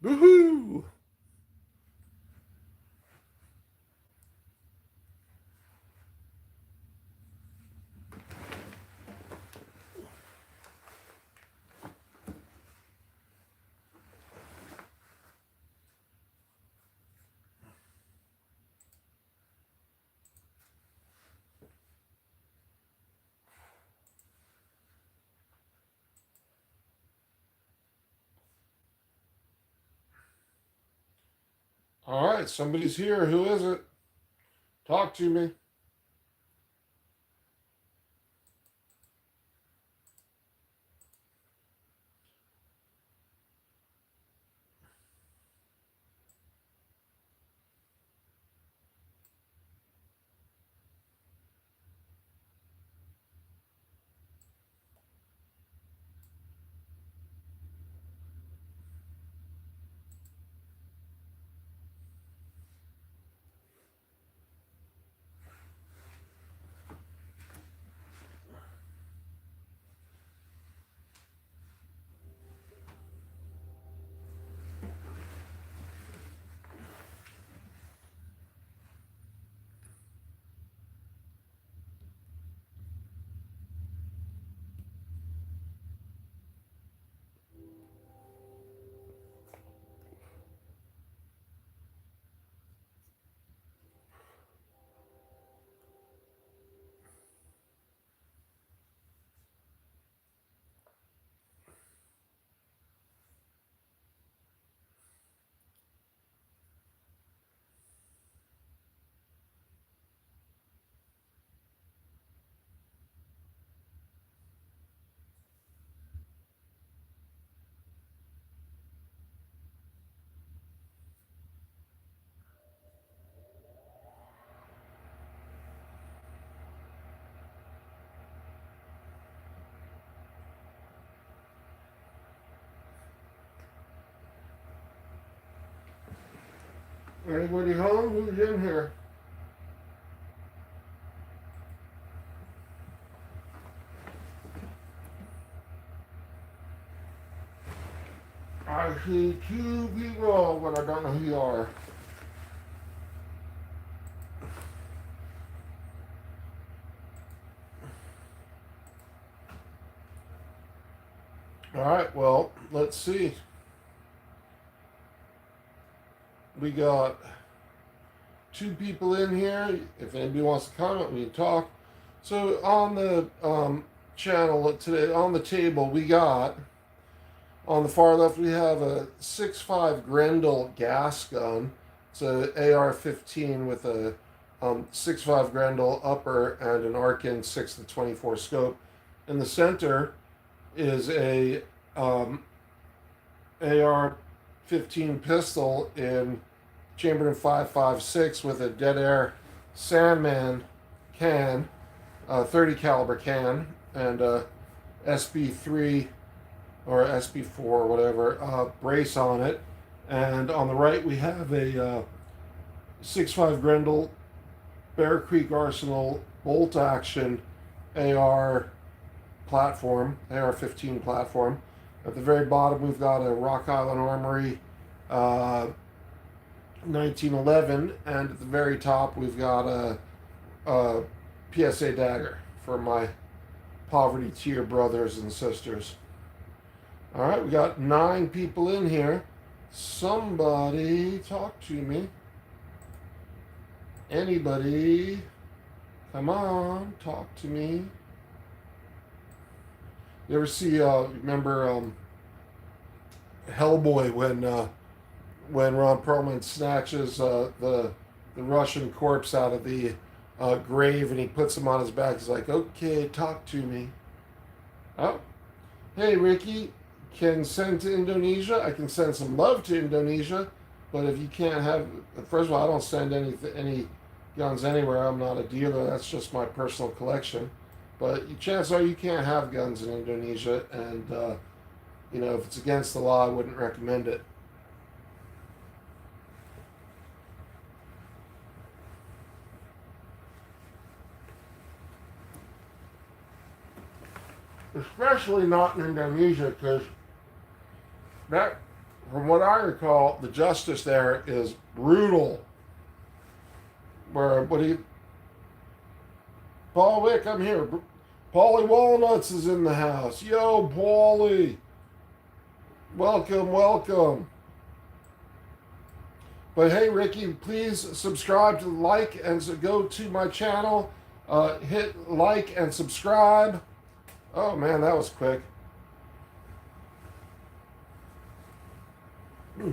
Woohoo! All right, somebody's here. Who is it? Talk to me. Anybody home? Who's in here? I see two people, but I don't know who you are. All right, well, let's see. We got two people in here. If anybody wants to comment, we can talk. So on the channel today, on the table, we got, on the far left, we have a 6.5 Grendel gas gun. It's an AR-15 with a 6.5 Grendel upper and an Arkin 6-24 scope. In the center is a AR-15 pistol in chambered in 5.56 with a dead air Sandman can, 30 caliber can, and a SB3 or SB4 or whatever brace on it. And on the right we have a 6.5 Grendel Bear Creek Arsenal bolt action AR platform, AR-15 platform. At the very bottom we've got a Rock Island Armory 1911, and at the very top we've got a PSA dagger for my poverty tier brothers and sisters. All right, we got 9 people in here. Somebody talk to me. Anybody? Come on, talk to me. You ever see, remember Hellboy when Ron Perlman snatches the Russian corpse out of the grave and he puts him on his back? He's like, okay, talk to me. Oh, hey, Ricky, can send to Indonesia. I can send some love to Indonesia, but if you can't have, first of all, I don't send any guns anywhere. I'm not a dealer. That's just my personal collection. But chances are you can't have guns in Indonesia, and if it's against the law, I wouldn't recommend it. Especially not in Indonesia, because that from what I recall, the justice there is brutal. Where what do you, Paul Wick? I'm here. Paulie Walnuts is in the house. Yo, Paulie, welcome, welcome. But hey, Ricky, please subscribe to like and go to my channel. Hit like and subscribe. Oh man, that was quick.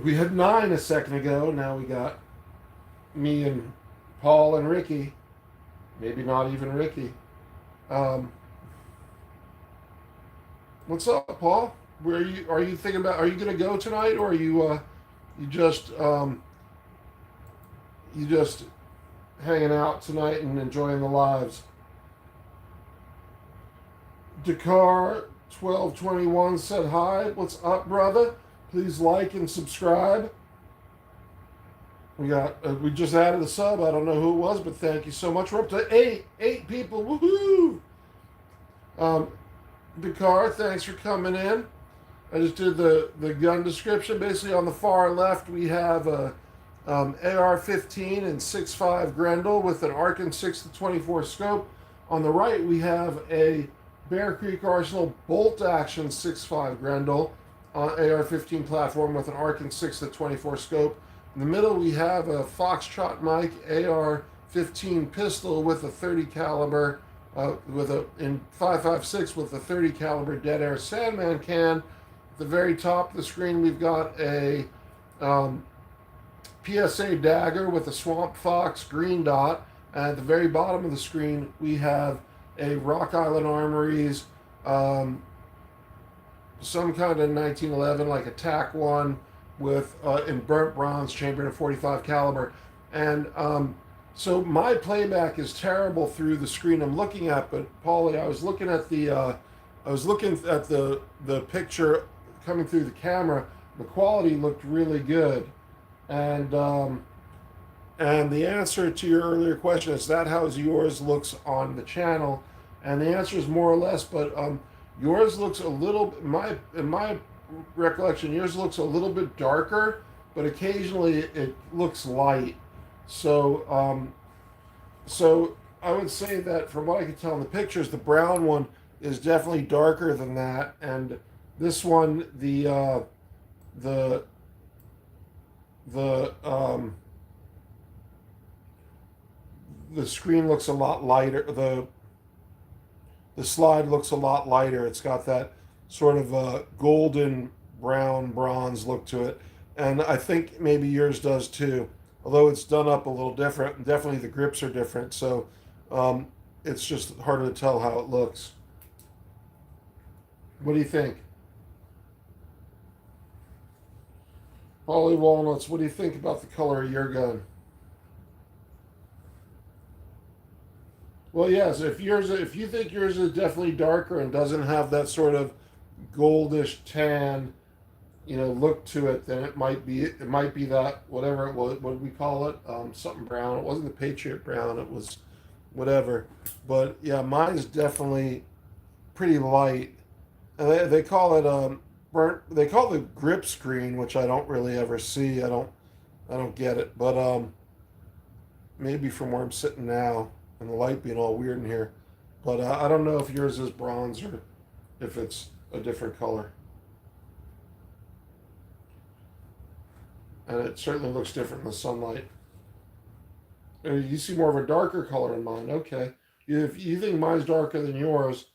We had 9 a second ago. Now we got me and Paul and Ricky. Maybe not even Ricky. Um, what's up, Paul? Where are you thinking about? Are you going to go tonight, or are you just you just hanging out tonight and enjoying the lives? Dakar 1221 said hi. What's up, brother? Please like and subscribe. We just added a sub. I don't know who it was, but thank you so much. We're up to eight people. Woohoo! Dakar, thanks for coming in. I just did the gun description. Basically, on the far left, we have a AR-15 and 6.5 Grendel with an Arkin 6-24 scope. On the right, we have a Bear Creek Arsenal bolt-action 6.5 Grendel AR-15 platform with an Arkin 6-24 scope. In the middle, we have a Foxtrot Mike AR-15 pistol with a 30 caliber, in 5.56 with a 30 caliber dead air Sandman can. At the very top of the screen, we've got a PSA dagger with a Swamp Fox green dot. And at the very bottom of the screen, we have a Rock Island Armories, some kind of 1911 like a TAC one with in burnt bronze chambered in 45 caliber. And so my playback is terrible through the screen I'm looking at. But Paulie, I was looking at the picture coming through the camera. The quality looked really good. And the answer to your earlier question is that how yours looks on the channel, and the answer is more or less. But yours looks a little. In my recollection, yours looks a little bit darker, but occasionally it looks light. So so I would say that from what I can tell in the pictures, the brown one is definitely darker than that, and this one the screen looks a lot lighter. The slide looks a lot lighter. It's got that sort of golden brown bronze look to it, and I think maybe yours does too. Although it's done up a little different, and definitely the grips are different. So it's just harder to tell how it looks. What do you think? Holly Walnuts, what do you think about the color of your gun? Well, yes, if you think yours is definitely darker and doesn't have that sort of goldish tan, look to it, then it might be that whatever it was, what did we call it? Something brown. It wasn't the Patriot brown. It was whatever. But yeah, mine's definitely pretty light. And they call it burnt. They call it grip screen, which I don't really ever see. I don't get it. But maybe from where I'm sitting now and the light being all weird in here. But I don't know if yours is bronze or if it's a different color. And it certainly looks different in the sunlight. You see more of a darker color in mine. Okay. If you think mine's darker than yours,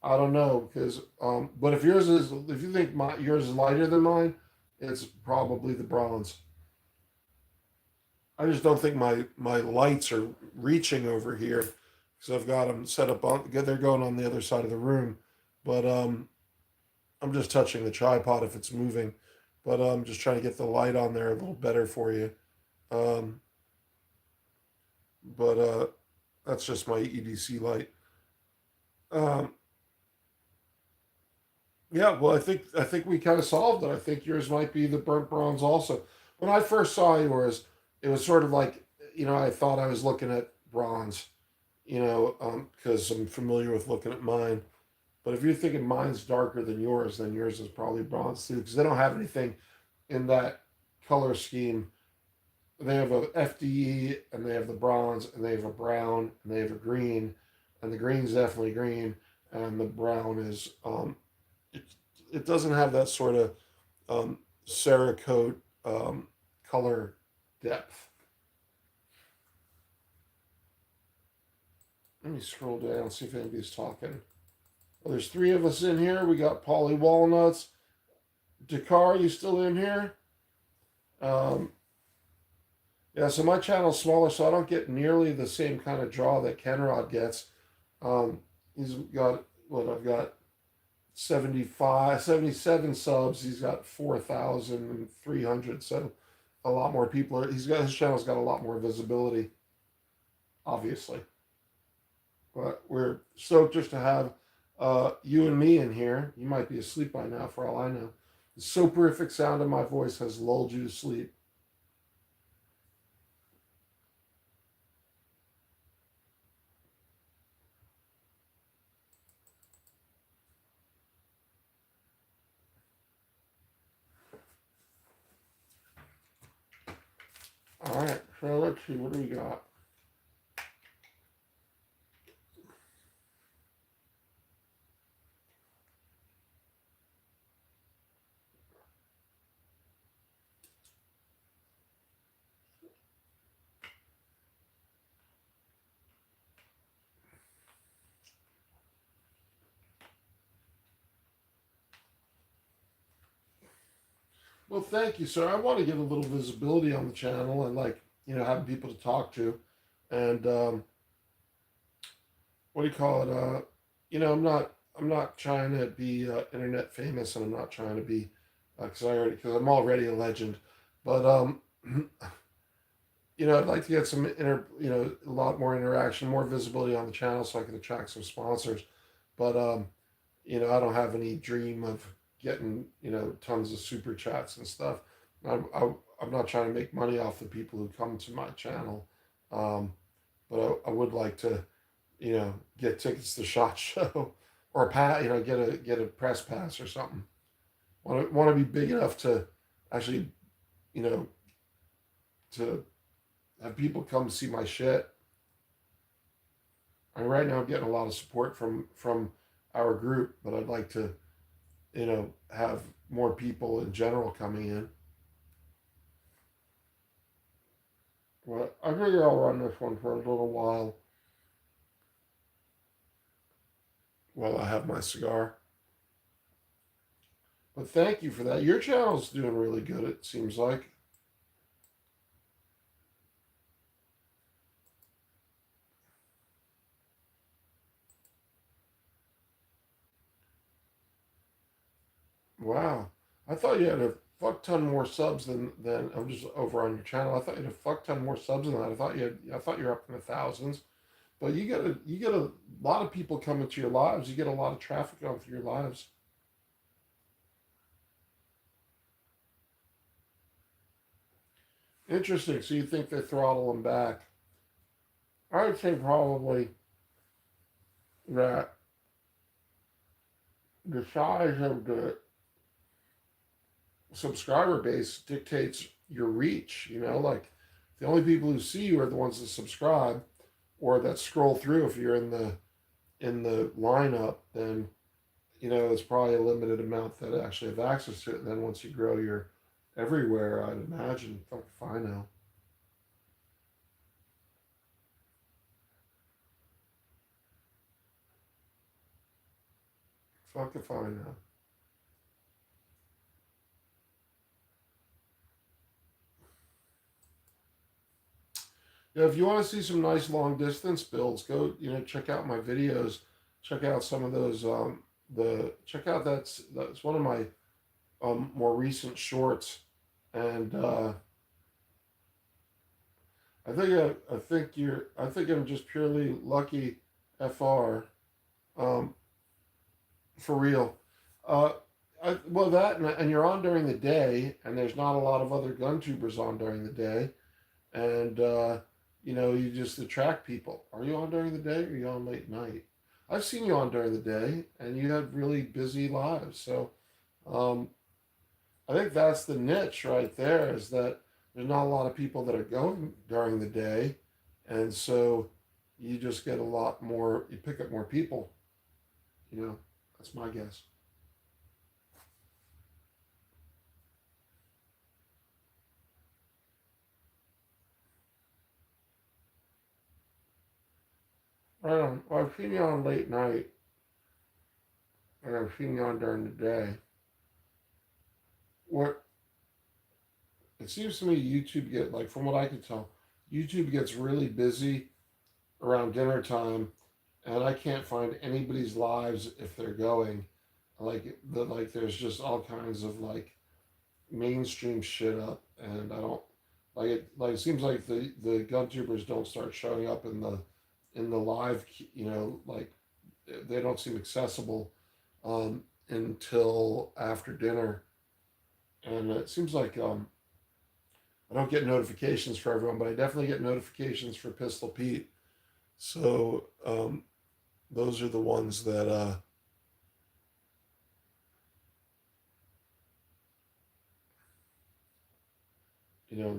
I don't know because. But if you think yours is lighter than mine, it's probably the bronze. I just don't think my lights are reaching over here because I've got them set up on. They're going on the other side of the room, but I'm just touching the tripod if it's moving. But I'm just trying to get the light on there a little better for you. Um, but that's just my EDC light. Um, yeah, well, I think we kind of solved it. I think yours might be the burnt bronze also. When I first saw yours, it was sort of like I thought I was looking at bronze, because I'm familiar with looking at mine. But if you're thinking mine's darker than yours, then yours is probably bronze too, because they don't have anything in that color scheme. They have a FDE, and they have the bronze, and they have a brown, and they have a green, and the green's definitely green, and the brown is it, it doesn't have that sort of um, Cerakote color depth. Let me scroll down and see if anybody's talking. Well, there's three of us in here. We got Polly Walnuts. Dakar, you still in here? Um, yeah, so my channel's smaller, so I don't get nearly the same kind of draw that Kenrod gets. Um, he's got, what, I've got 77 subs. He's got 4,300, so a lot more people are, his channel's got a lot more visibility, obviously. But we're stoked just to have you and me in here. You might be asleep by now, for all I know. The soporific sound of my voice has lulled you to sleep. All right, so let's see, what do we got? Well, thank you, sir. I want to get a little visibility on the channel and, like, having people to talk to. And what do you call it? I'm not trying to be internet famous, and I'm not trying to be because I'm already a legend. But I'd like to get some a lot more interaction, more visibility on the channel, so I can attract some sponsors. But I don't have any dream of getting tons of super chats and stuff. I'm not trying to make money off the people who come to my channel, but I would like to get tickets to SHOT Show, or get a press pass or something. Want to be big enough to actually you know to have people come see my shit. Right now I'm getting a lot of support from our group, but I'd like to have more people in general coming in. Well, I figure I'll run this one for a little while I have my cigar. But thank you for that. Your channel's doing really good, it seems like. Wow. I thought you had a fuck ton more subs than I'm just over on your channel. I thought you had a fuck ton more subs than that. I thought you were up in the thousands. But you get a lot of people coming to your lives. You get a lot of traffic going through your lives. Interesting. So you think they throttle them back? I would say probably that the size of the subscriber base dictates your reach. Like the only people who see you are the ones that subscribe or that scroll through. If you're in the lineup, then it's probably a limited amount that actually have access to it. And then once you grow, you're everywhere. I'd imagine. Fuck if I know. Fuck if I know. Yeah, if you want to see some nice long distance builds, go check out my videos. Check out some of those. That's one of my more recent shorts, and I think I'm just purely lucky, fr, for real. Uh, well, that and you're on during the day, and there's not a lot of other gun tubers on during the day, and you just attract people. Are you on during the day, or are you on late night? I've seen you on during the day, and you have really busy lives. So, um, I think that's the niche right there. Is that there's not a lot of people that are going during the day, and so you just get a lot more. You pick up more people. You know, that's my guess. Right on. Well, I've seen you on late night, and I've seen you on during the day. What it seems to me, YouTube get like from what I can tell, YouTube gets really busy around dinner time, and I can't find anybody's lives if they're going. Like there's just all kinds of like mainstream shit up, and I don't like it seems like the gun tubers don't start showing up in the live, like they don't seem accessible until after dinner, and it seems like I don't get notifications for everyone, but I definitely get notifications for Pistol Pete. So those are the ones that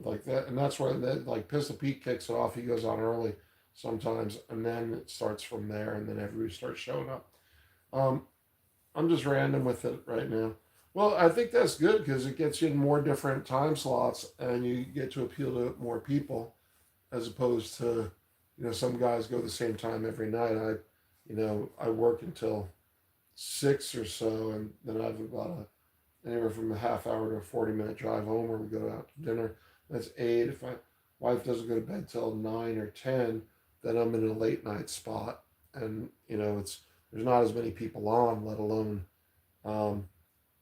like that, and that's where that like Pistol Pete kicks it off. He goes on early sometimes, and then it starts from there, and then everybody starts showing up. Um, I'm just random with it right now. Well, I think that's good because it gets you in more different time slots, and you get to appeal to more people as opposed to, some guys go the same time every night. I work until 6 or so, and then I have about anywhere from a half hour to a 40-minute drive home, where we go out to dinner. That's 8. If my wife doesn't go to bed till 9 or 10, then I'm in a late night spot, and it's there's not as many people on, let alone um,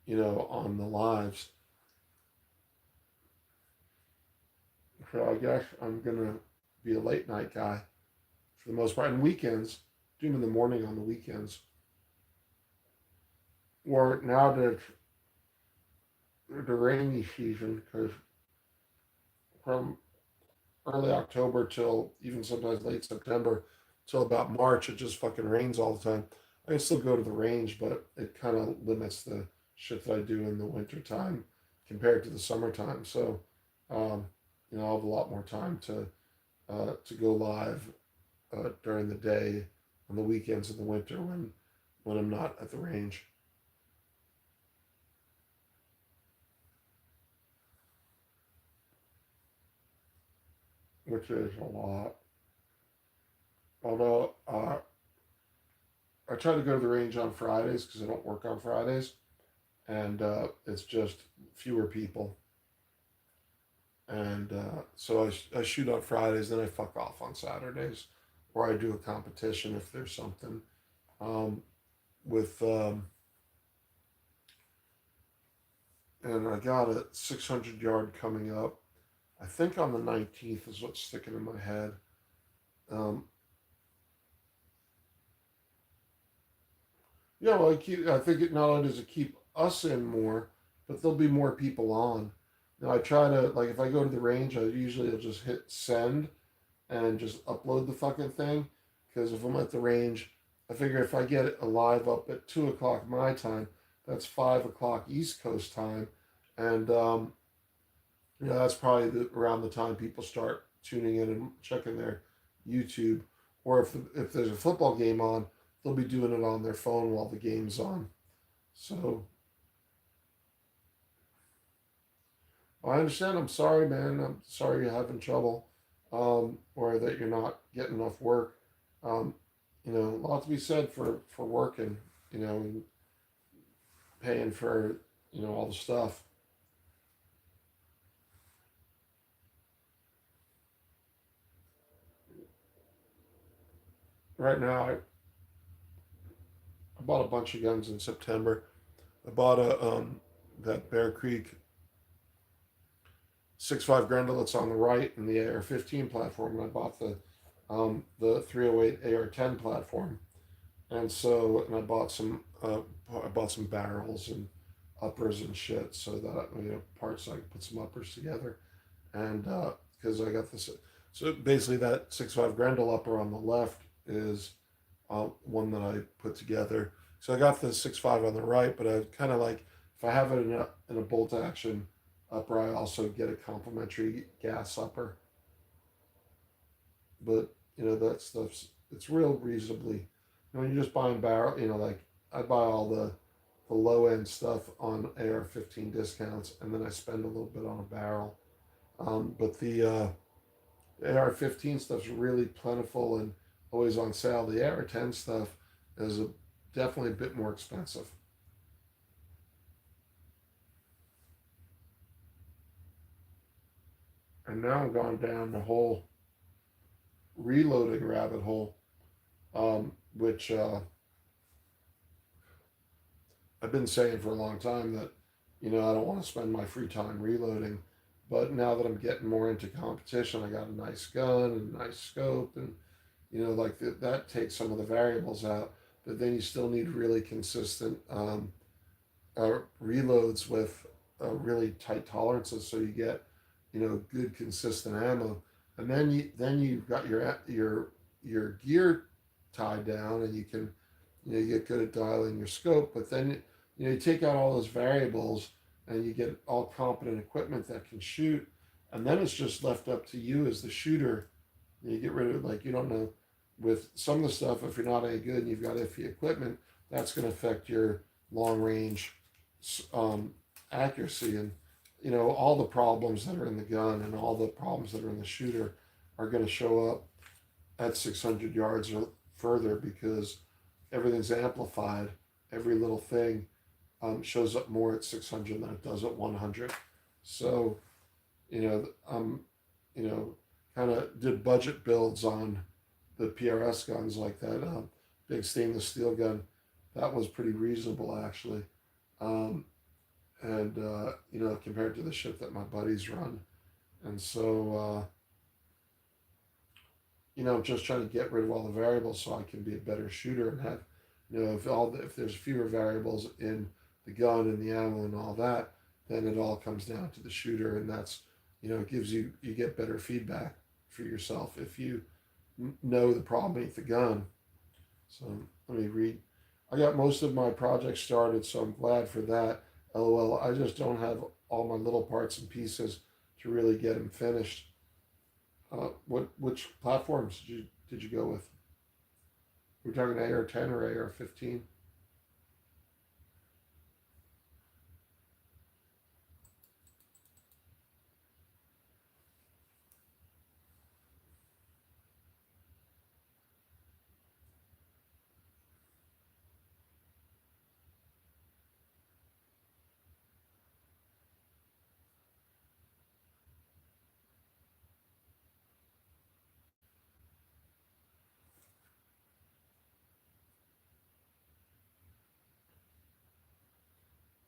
on the lives. So I guess I'm gonna be a late night guy for the most part. And weekends, do them in the morning on the weekends. Or now that the rainy season, because from early October till even sometimes late September till about March, it just fucking rains all the time. I can still go to the range, but it kind of limits the shit that I do in the winter time compared to the summertime. So, um, I'll have a lot more time to go live during the day on the weekends in the winter when I'm not at the range, which is a lot. Although I try to go to the range on Fridays because I don't work on Fridays, and it's just fewer people. And so I shoot on Fridays, then I fuck off on Saturdays, or I do a competition if there's something. Um, with and I got a 600 yard coming up. I think on the 19th is what's sticking in my head. Um, well, I think it not only does it keep us in more, but there'll be more people on. Now I try to like if I go to the range, I usually will just hit send and just upload the fucking thing. Because if I'm at the range, I figure if I get it live up at 2 o'clock my time, that's 5 o'clock East Coast time, and that's probably around the time people start tuning in and checking their YouTube. Or if there's a football game on, they'll be doing it on their phone while the game's on. So I understand. I'm sorry, man. I'm sorry you're having trouble, or that you're not getting enough work. Um, a lot to be said for working. And paying for all the stuff. Right now, I bought a bunch of guns in September. I bought a that Bear Creek 6.5 Grendelets on the right and the AR-15 platform, and I bought the 308 AR-10 platform. And I bought some barrels and uppers and shit so that parts so I could put some uppers together. And because I got this, so basically that 6.5 Grendel upper on the left is one that I put together. So I got the 6.5 on the right, but I kind of like if I have it in a bolt action upper, I also get a complimentary gas upper. But that stuff's it's real reasonably. When you're just buying barrel, like I buy all the low end stuff on AR-15 discounts, and then I spend a little bit on a barrel. But the AR-15 stuff's really plentiful and always on sale. The AR-10 stuff is definitely a bit more expensive. And now I'm going down the whole reloading rabbit hole, which I've been saying for a long time that I don't want to spend my free time reloading. But now that I'm getting more into competition, I got a nice gun and a nice scope, and like that takes some of the variables out. But then you still need really consistent reloads with really tight tolerances, so you get good consistent ammo. And then you've got your gear tied down, and you can you get good at dialing your scope. But then you take out all those variables, and you get all competent equipment that can shoot, and then it's just left up to you as the shooter. You get rid of, like, you don't know, with some of the stuff, if you're not any good and you've got iffy equipment, that's going to affect your long range um, accuracy. And all the problems that are in the gun and all the problems that are in the shooter are going to show up at 600 yards or further, because everything's amplified. Every little thing shows up more at 600 than it does at 100. So, you know, kind of did budget builds on the PRS guns like that big stainless steel gun. That was pretty reasonable, actually. Um, and, compared to the shit that my buddies run. And so, just trying to get rid of all the variables so I can be a better shooter and have, if there's fewer variables in the gun and the ammo and all that, then it all comes down to the shooter, and that's, it gives you get better feedback for yourself if you know the problem ain't the gun. So let me read. I got most of my projects started, so I'm glad for that. LOL. I just don't have all my little parts and pieces to really get them finished. Which platforms did you go with? We're talking AR-10 or AR-15.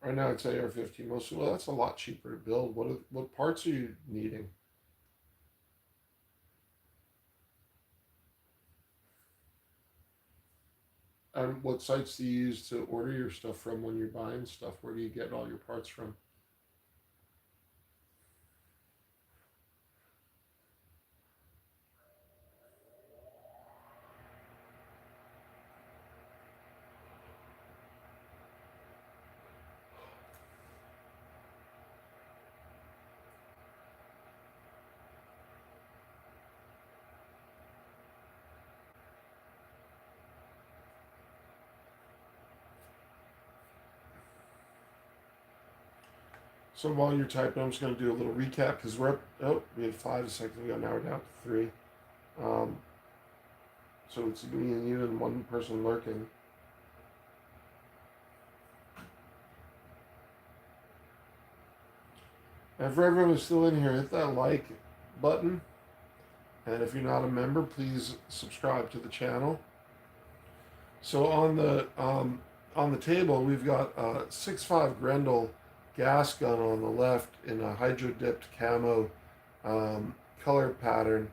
Right now it's AR-15 mostly. Well, that's a lot cheaper to build. What parts are you needing? And what sites do you use to order your stuff from when you're buying stuff? Where do you get all your parts from? So while you're typing, I'm just going to do a little recap because we're up. Oh, we had 5 seconds ago. Now we're down to 3. Um, so it's me and you and one person lurking. And for everyone who's still in here, hit that like button. And if you're not a member, please subscribe to the channel. So on the table, we've got a 6.5 Grendel gas gun on the left in a hydro dipped camo color pattern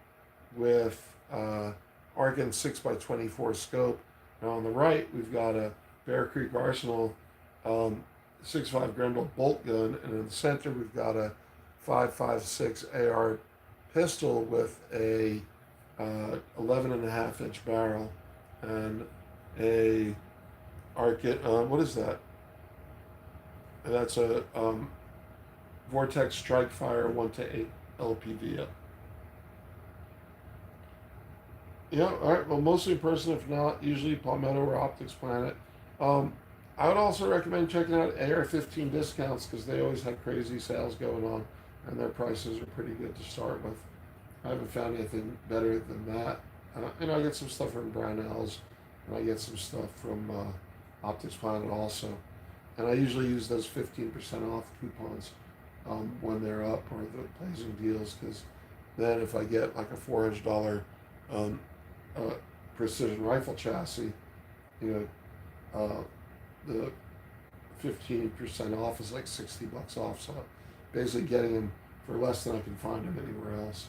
with Argand 6x24 scope. Now on the right, we've got a Bear Creek Arsenal 6.5 Grendel bolt gun, and in the center, we've got a 5.56 AR pistol with a 11.5 inch barrel and a what is that? And that's a Vortex Strike Fire 1 to 8 LPD. Yeah, all right. Well, mostly in person, if not, usually Palmetto or Optics Planet. Um, I would also recommend checking out AR-15 discounts because they always have crazy sales going on, and their prices are pretty good to start with. I haven't found anything better than that. And I get some stuff from Brownells, and I get some stuff from Optics Planet also. And I usually use those 15% off coupons when they're up or the blazing deals because then if I get like a $400 um, uh, precision rifle chassis, you know, the 15% off is like $60 off. So basically getting them for less than I can find them anywhere else.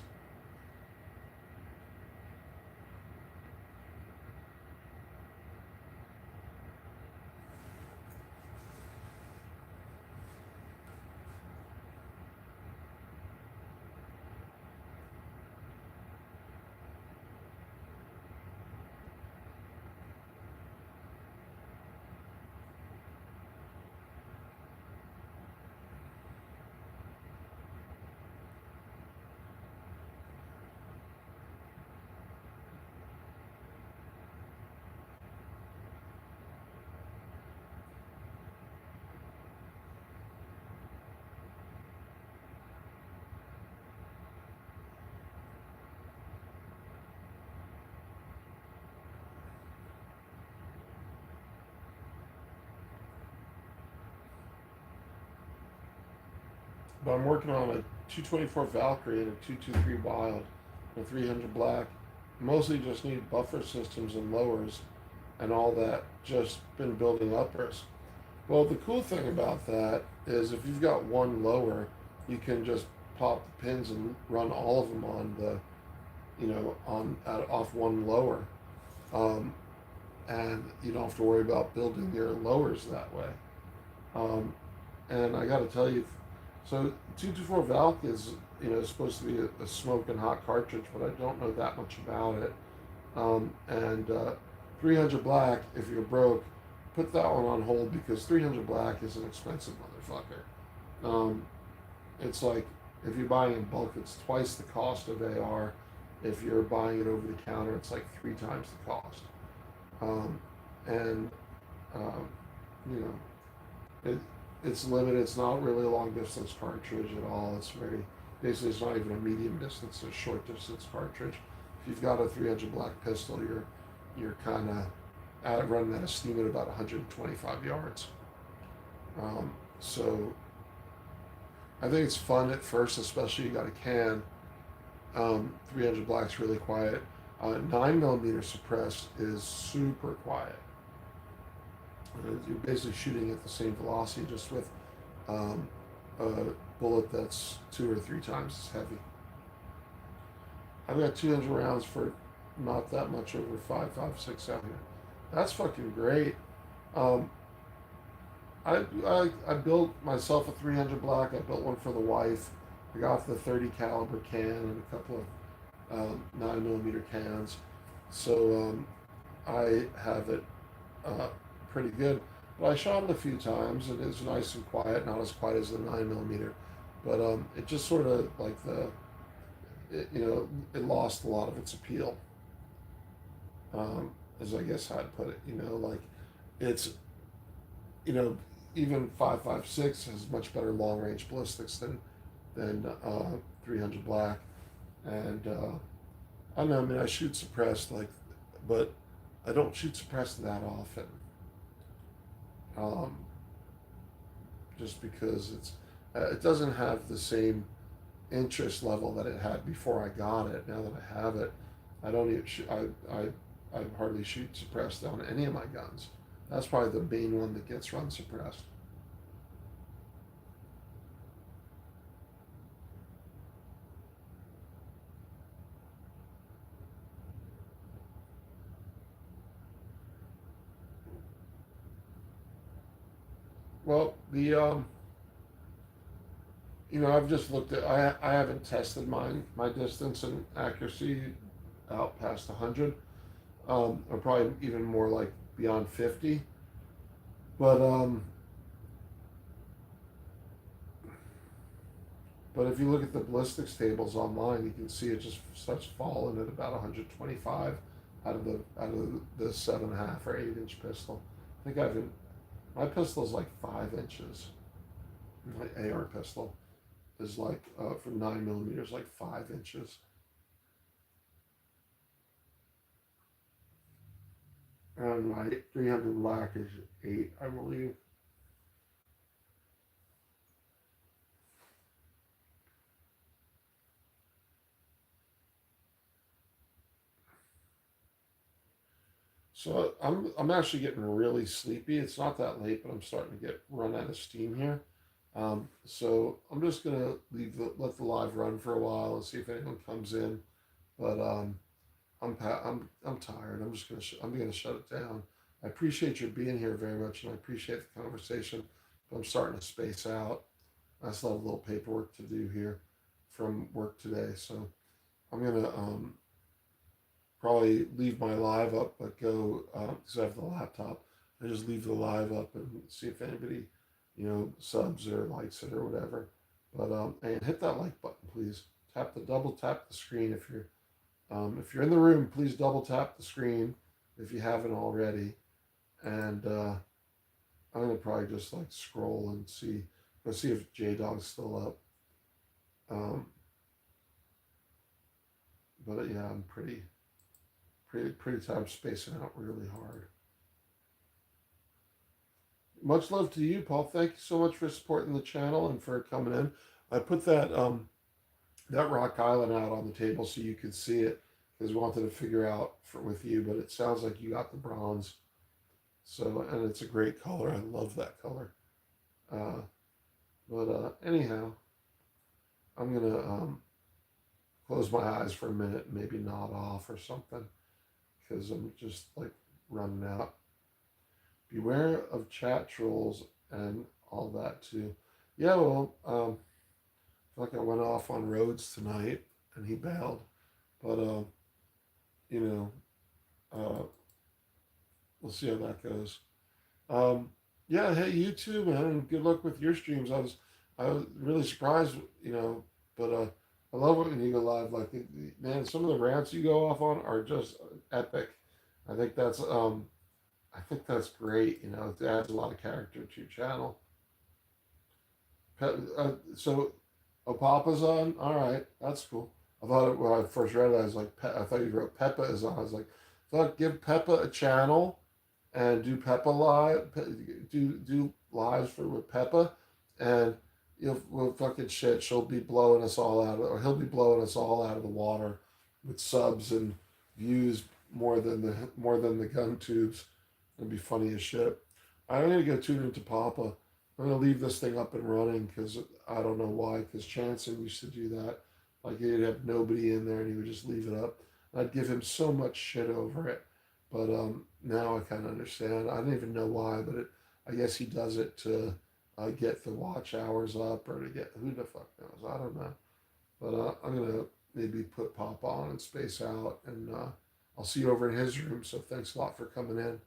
But I'm working on a 224 Valkyrie and a 223 Wild, and a 300 Black. Mostly just need buffer systems and lowers, and all that. Just been building uppers. Well, the cool thing about that is if you've got one lower, you can just pop the pins and run all of them on the, off one lower, um, and you don't have to worry about building your lowers that way. Um, and I got to tell you, so 224 Valk is supposed to be a smoking hot cartridge, but I don't know that much about it. And 300 Black, if you're broke, put that one on hold because 300 Black is an expensive motherfucker. It's like if you're buying in bulk, it's twice the cost of AR. If you're buying it over the counter, it's like 3 times the cost. Um, and um, you know, it it's limited. It's not really a long distance cartridge at all. It's very basically it's not even a medium distance. It's a short distance cartridge. If you've got a 300 Black pistol, you're kind of running out of steam at about 125 yards. So I think it's fun at first, especially you got a can. 300 Black's really quiet. 9 millimeter suppressed is super quiet. You're basically shooting at the same velocity, just with um, a bullet that's 2 or 3 times as heavy. I've got 200 rounds for not that much over 5.56 out here. That's fucking great. Um, I built myself a 300 Black. I built one for the wife. I got the 30 caliber can and a couple of 9 millimeter cans. So I have it uh, pretty good. But I shot it a few times and it's nice and quiet, not as quiet as the 9 millimeter. But it just sort of like it lost a lot of its appeal. As I guess I'd put it, like it's, you know, even 5.56 has much better long range ballistics than 300 Black, and I don't know. I mean, I shoot suppressed but I don't shoot suppressed that often, um, just because it doesn't have the same interest level that it had before I got it. Now that I have it, I don't even I hardly shoot suppressed on any of my guns. That's probably the main one that gets run suppressed. Well, I've just looked at. I haven't tested my distance and accuracy out past 100. Or probably even more like beyond 50. But But if you look at the ballistics tables online, you can see it just starts falling at about 125 out of the 7.5 or 8 inch pistol. I think my pistol's like 5 inches. My AR pistol is like for 9 millimeters, like 5 inches. And my 300 black is 8, I believe. So I'm actually getting really sleepy. It's not that late, but I'm starting to get run out of steam here. So I'm just gonna let the live run for a while and see if anyone comes in. But I'm tired. I'm gonna shut it down. I appreciate your being here very much, and I appreciate the conversation. But I'm starting to space out. I still have a little paperwork to do here from work today, so I'm gonna probably leave my live up, but go because I have the laptop. I just leave the live up and see if anybody, subs or likes it or whatever. But and hit that like button, please. Double tap the screen if you're in the room. Please double tap the screen if you haven't already. And I'm gonna probably just like scroll and see if J Dog's still up. But yeah, I'm pretty tired, spacing out really hard. Much love to you, Paul. Thank you so much for supporting the channel and for coming in. I put that Rock Island out on the table so you could see it because we wanted to figure out with you, but it sounds like you got the bronze. So, and it's a great color. I love that color. But anyhow, I'm gonna close my eyes for a minute and maybe nod off or something because I'm just like running out. Beware of chat trolls and all that too. Yeah, well, I feel like I went off on Rhodes tonight and he bailed, but you know, uh, we'll see how that goes. Um, yeah, hey, you too, man, and good luck with your streams. I was really surprised, but I love it when you go live. Like, man, some of the rants you go off on are just epic. I think that's um, I think that's great. It adds a lot of character to your channel. So, Papa's on. All right, that's cool. I thought when I first read it, I was like, I thought you wrote Peppa is on. I was like, thought give Peppa a channel and do Peppa live, do lives with Peppa, and well, fucking shit, she'll be blowing us all out, or he'll be blowing us all out of the water with subs and views more than the gun tubes. It'd be funny as shit. I'm gonna go tune into Papa. I'm gonna leave this thing up and running because I don't know why. Because Chanson used to do that. Like he'd have nobody in there and he would just leave it up. I'd give him so much shit over it. But now I kind of understand. I don't even know why, but I guess he does it to get the watch hours up or to get who the fuck knows. I don't know. But I'm gonna maybe put Pop on and space out, and I'll see you over in his room. So thanks a lot for coming in.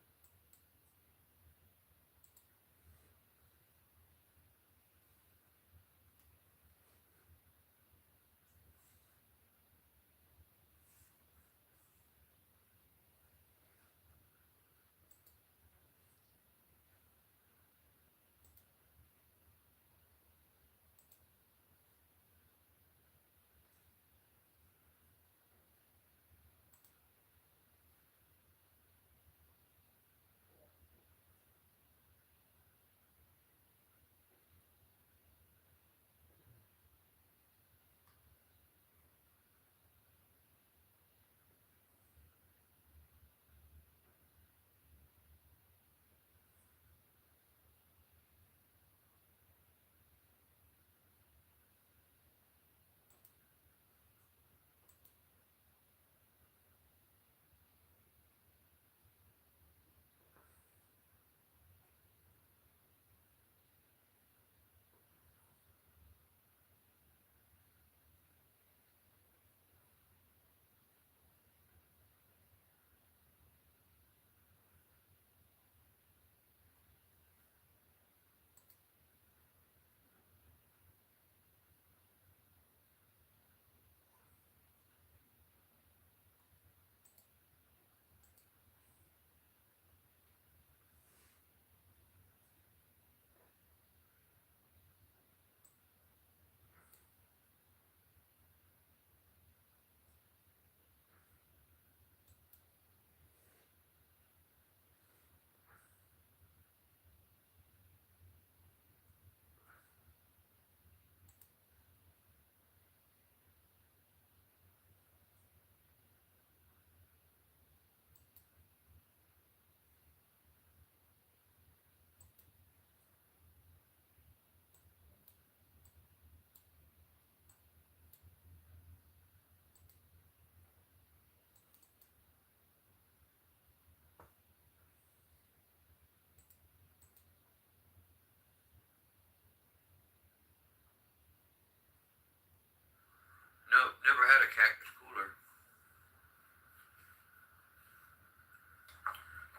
Nope, never had a cactus cooler.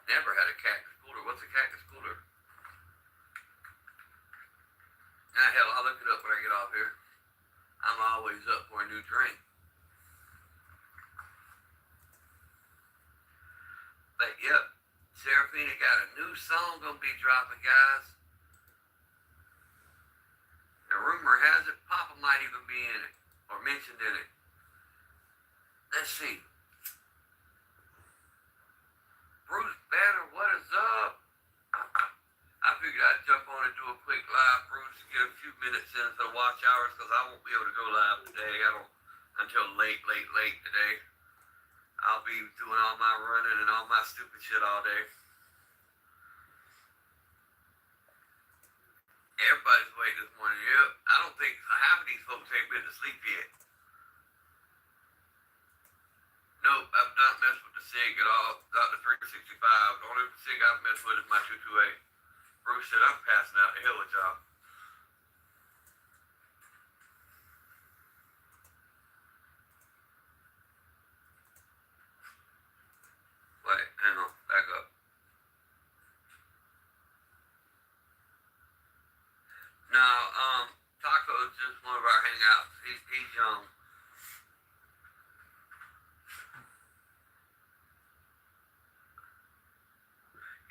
Never had a cactus cooler. What's a cactus cooler? Nah, hell, I'll look it up when I get off here. I'm always up for a new drink. But yep, Serafina got a new song gonna be dropping, guys. The rumor has it Papa might even be in it, or mentioned in it. Let's see. Bruce Banner, what is up? I figured I'd jump on and do a quick live, Bruce, to get a few minutes in for the watch hours, because I won't be able to go live today. I don't until late today. I'll be doing all my running and all my stupid shit all day. Everybody's awake this morning. Yep. I don't think half of these folks ain't been to sleep yet. Nope, I've not messed with the SIG at all. Not the 365. The only SIG I've messed with is my 228. Bruce said I'm passing out. The hell with y'all. Wait, hang on. Back up. No, Taco's just one of our hangouts. He's young.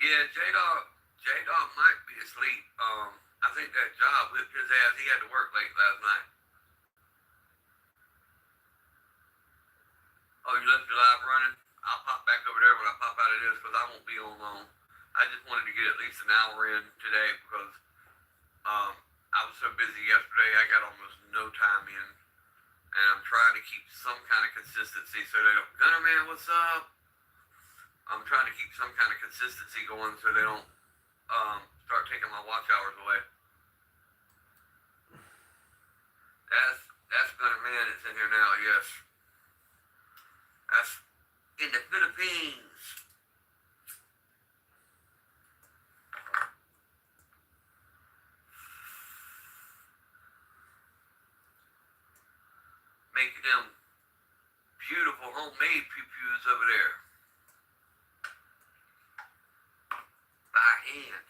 Yeah, J-Dog might be asleep. I think that job whipped his ass. He had to work late last night. Oh, you left your live running? I'll pop back over there when I pop out of this because I won't be on long. I just wanted to get at least an hour in today because I was so busy yesterday I got almost no time in. And I'm trying to keep some kind of consistency so they don't, Gunner Man, what's up? I'm trying to keep some kind of consistency going so they don't start taking my watch hours away. That's Gunner Man that's in here now, yes. That's in the Philippines. Making them beautiful homemade pew-pews over there. By hand.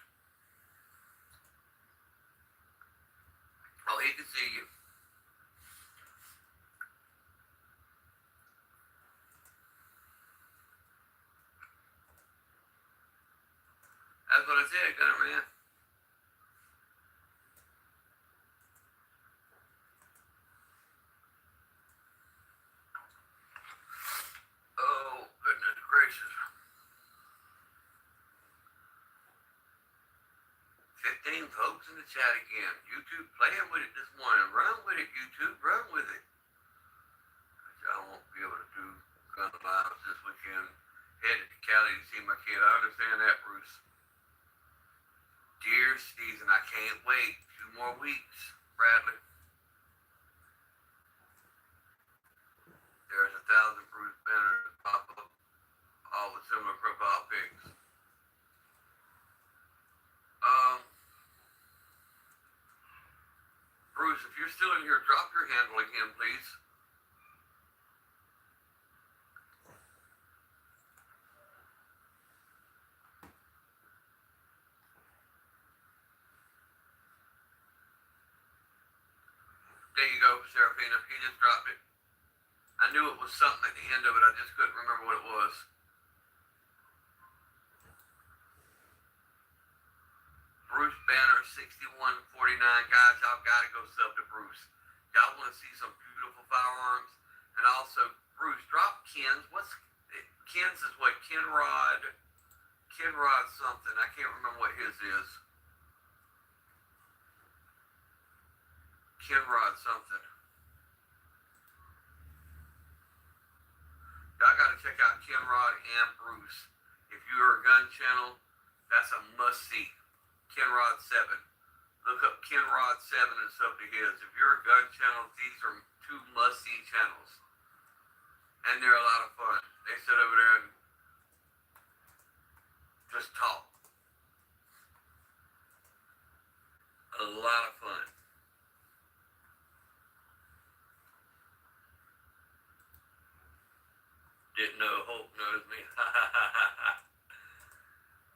Oh, he can see you. That's what I said, Gunner Man. Oh, goodness gracious. 15 folks in the chat again. YouTube playing with it this morning. Run with it, YouTube. Run with it. I won't be able to do gun lives this weekend. Headed to Cali to see my kid. I understand that, Bruce. Deer season. I can't wait. 2 more weeks, Bradley. There's 1,000 Bruce Banners that pop up, all with similar profile pics. Bruce, if you're still in here, drop your handle again, please. There you go, Serafina. He just dropped it. I knew it was something at the end of it. I just couldn't remember what it was. Bruce Banner 6149. Guys, y'all gotta go sub to Bruce. Y'all want to see some beautiful firearms? And also, Bruce, drop Ken's. Ken's is what? Kenrod something. I can't remember what his is. Kenrod something. Y'all gotta check out Kenrod and Bruce. If you're a gun channel, that's a must-see. Kenrod 7. Look up Kenrod 7 and sub to his. If you're a gun channel, these are 2 must-see channels. And they're a lot of fun. They sit over there and just talk. A lot of fun. Didn't know Hulk knows me.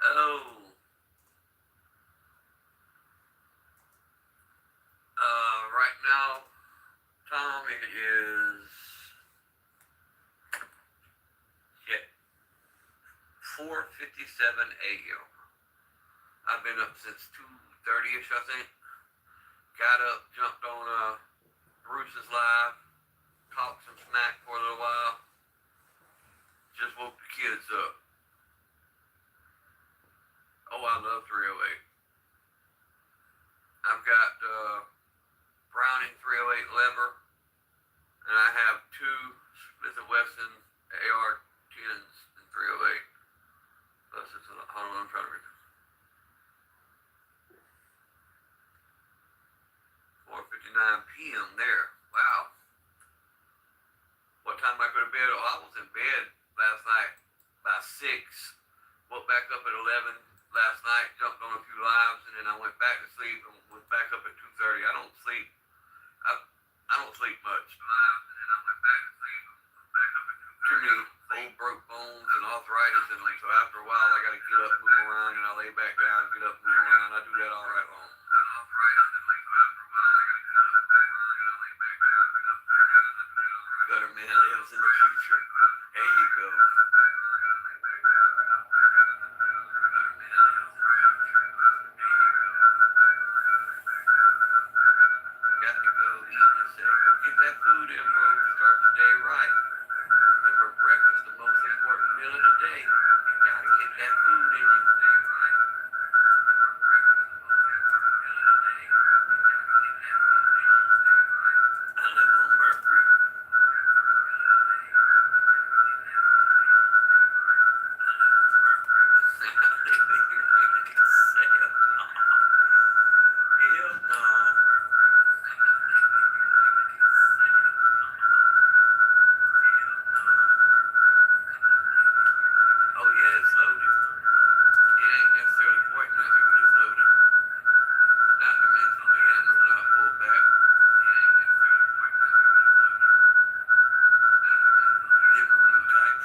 Oh. Right now, Tom, it is shit, 4:57 a.m. I've been up since 2:30ish, I think. Got up, jumped on Bruce's live, talked some smack for a little while. Just woke the kids up. Oh, I love 308. I've got Browning 308 lever, and I have two Smith & Wesson AR-10s in 308. Hold on, I'm trying to read. 4:59 p.m. there. Wow. What time did I go to bed? Oh, I was in bed last night by 6. Woke back up at 11 last night, jumped on a few lives, and then I went back to sleep and was back up at 2:30. I don't sleep. I don't sleep much. Lives, and then I went back to sleep and was back up at 2:30. Too many old broke bones and arthritis in them, so after a while I got to get up, move around, and I lay back down, get up, move around. I do that all right long. Gutter man lives in the future. There you go. Got to go eat and say, go get that food in, bro. Start the day right. Remember, breakfast the most important meal of the day. You gotta get that food in you. I live on Mercury. Hell no. Oh yeah, it's loaded. It ain't necessarily pointing at me, but it's loaded. Not to mention the hammer's not pulled back. Getting room tight.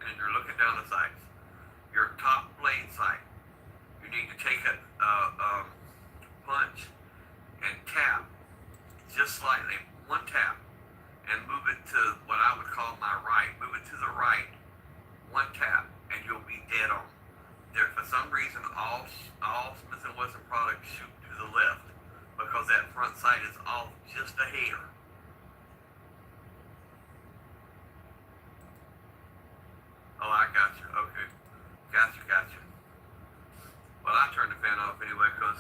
And you're looking down the sights. Your top blade sight. You need to take a punch and tap just slightly, one tap, and move it to what I would call my right. Move it to the right, one tap, and you'll be dead on. There, for some reason, all Smith & Wesson products shoot to the left because that front sight is off just a hair. Oh, I got you. Okay. Gotcha. Well, I turned the fan off anyway because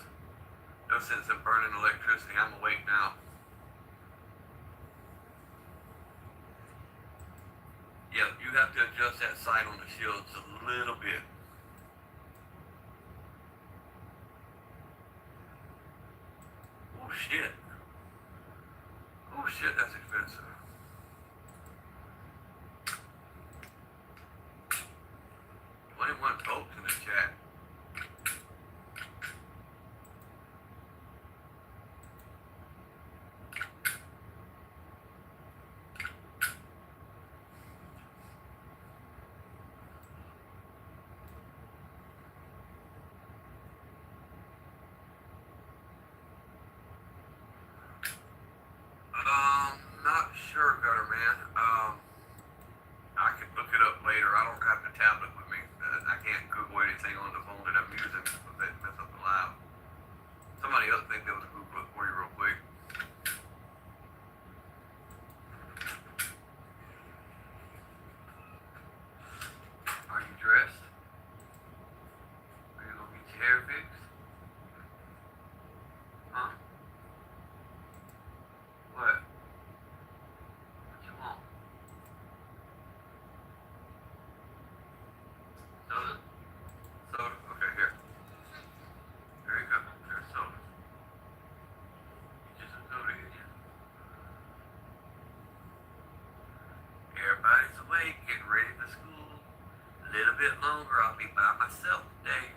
no sense in burning electricity. I'm awake now. Yeah, you have to adjust that sight on the shields a little bit. Oh, shit. shit, that's expensive. 21 folks in the chat. Not sure, Gutter Man. I can look it up later. I don't have the tablet with me. I can't Google anything on the phone that I'm using with it mess up the live. Somebody else think they was Google it for you real quick. Are you dressed? Are you gonna get your hair fixed? Huh? What? What you want? Soda? Soda? Okay, here. There you go. There's soda. Just a soda in you. Everybody's awake, getting ready for school. A little bit longer, I'll be by myself today.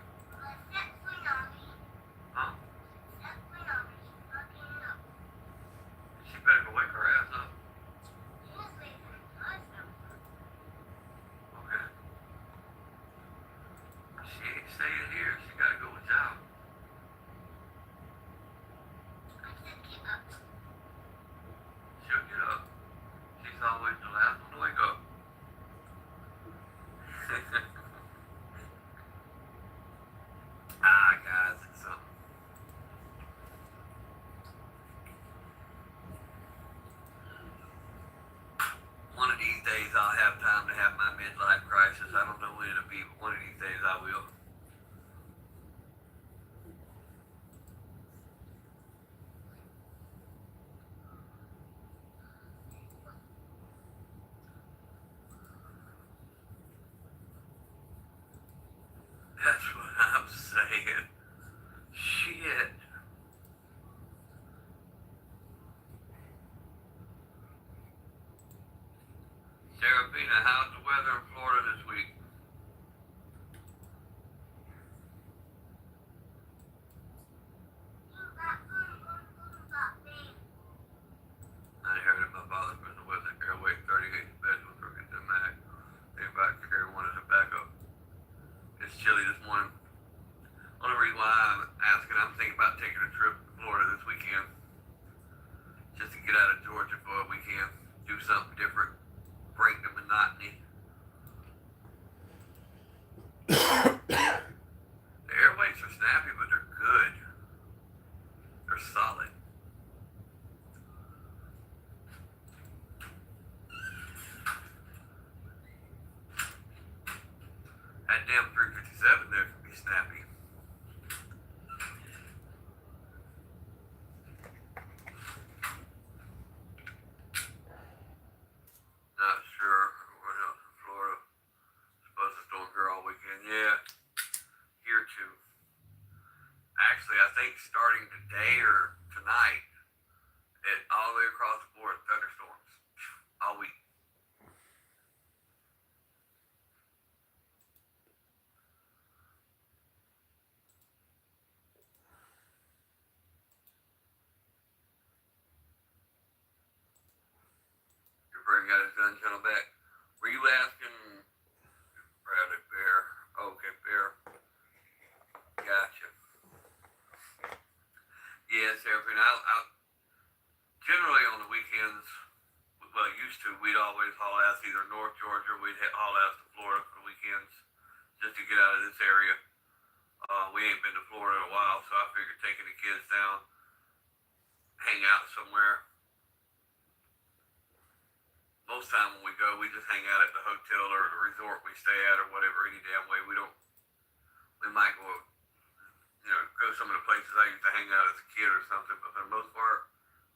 Huh? She better go wake her ass up. Okay. She ain't staying here. She gotta go with y'all. She'll get up. She's always the last one to wake up. Guys, it's something. One of these days I'll have time to have my midlife crisis. I don't know when it'll be, but one of these days I will. That's what I'm saying. Shit. Serafina, how's the weather in Florida this week? I heard that my father's been with an airway 38 special for get the Mac. Think about carrying one as a backup. It's chilly this morning. Only reason why I'm asking, I'm thinking about taking a trip to Florida this weekend. Just to get out of Georgia for a weekend. Do something different. Break the monotony. The airways are snappy, but they're good. They're solid. That damn 357 there can be snappy. Not sure what else in Florida. Supposed to storm here all weekend. Yeah, here too. Actually, I think starting today or tonight, all the way across the board, thunderstorms all week. Your bird got his gun channel back. Were you asking Bradley Bear? Okay, Bear. Gotcha. Yes, everything. I generally on the weekends, well, used to, we'd always haul ass either North Georgia or we'd haul ass to Florida for the weekends just to get out of this area. We ain't been to Florida in a while, so I figured taking the kids down, hang out somewhere. Most time when we go, we just hang out at the hotel or the resort we stay at or whatever any damn way. We might go, go some of the places I used to hang out as a kid or something, but for the most part,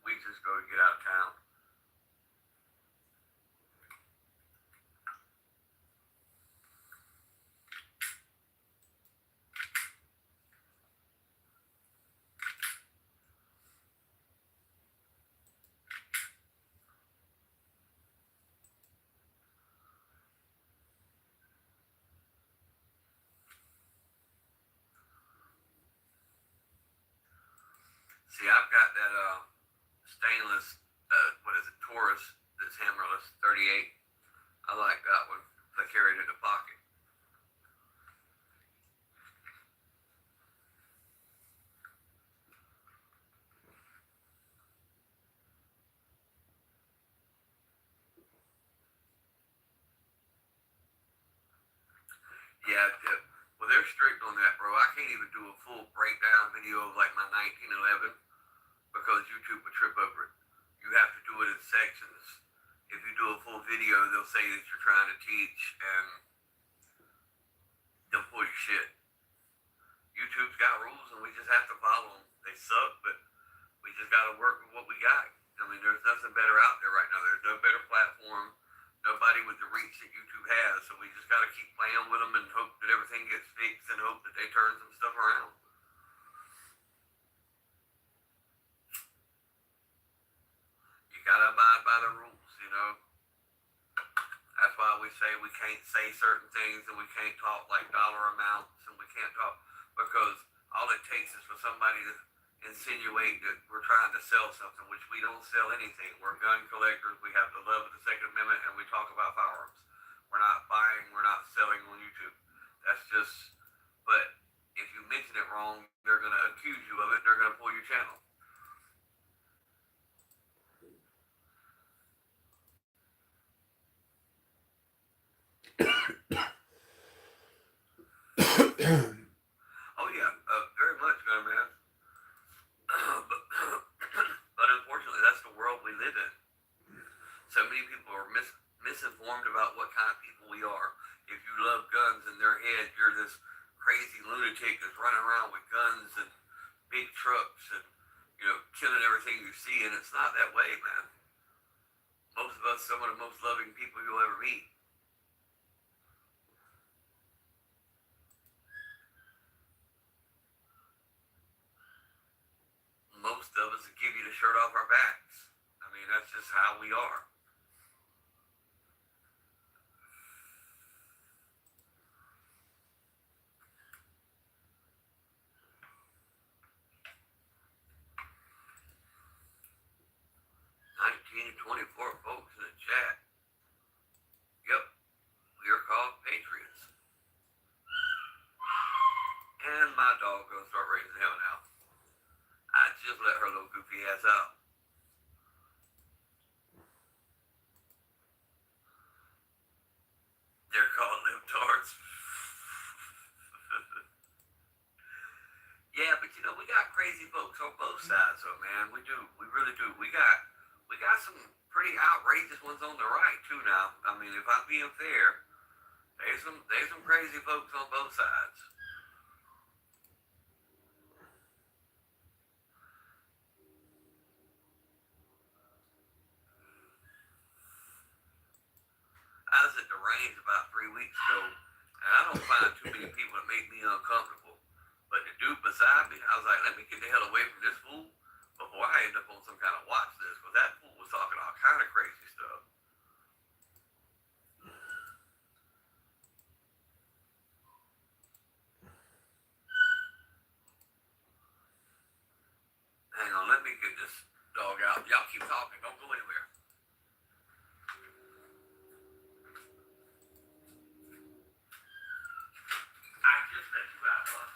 we just go to get out of town. See, I've got that stainless, what is it, Taurus that's hammerless, 38. I like that one. I carry it in the pocket. Yeah, well, they're strict on that, bro. I can't even do a full breakdown video of like my 1911 because YouTube would trip over it. You have to do it in sections. If you do a full video, they'll say that you're trying to teach and they'll pull your shit. YouTube's got rules and we just have to follow them. They suck, but we just got to work with what we got. I mean, there's nothing better out there right now. There's no better platform. Nobody with the reach that YouTube has. So we just got to keep playing with them and hope that everything gets fixed and hope that they turn some stuff around. You got to abide by the rules, you know. That's why we say we can't say certain things and we can't talk like dollar amounts and we can't talk because all it takes is for somebody to insinuate that we're trying to sell something, which we don't sell anything. We're gun collectors. We have the love of the Second Amendment and we talk about firearms. We're not buying, we're not selling on YouTube. That's just, but if you mention it wrong, they're going to accuse you of it. They're going to pull your channel. Oh yeah, very much, man. But unfortunately, that's the world we live in. So many people are misinformed about what kind of people we are. If you love guns in their head, you're this crazy lunatic that's running around with guns and big trucks and killing everything you see. And it's not that way, man. Most of us, some of the most loving people you'll ever meet. Most of us would give you the shirt off our backs. I mean, that's just how we are. and 24 folks in the chat. Yep, we are called patriots. And my dog gonna start raising hell now. I just let her little goofy ass out. They're called libtards. Yeah, but we got crazy folks on both sides, though, man. We do. We really do. We got some pretty outrageous ones on the right too now. I mean, if I'm being fair, there's some crazy folks on both sides. I was at the range about 3 weeks ago, and I don't find too many people that make me uncomfortable. But the dude beside me, I was like, let me get the hell away from this fool before I end up on some kind of watch list. Because that fool was talking all kind of crazy stuff. Hang on, let me get this dog out. Y'all keep talking. Don't go anywhere. I just let you out, bud.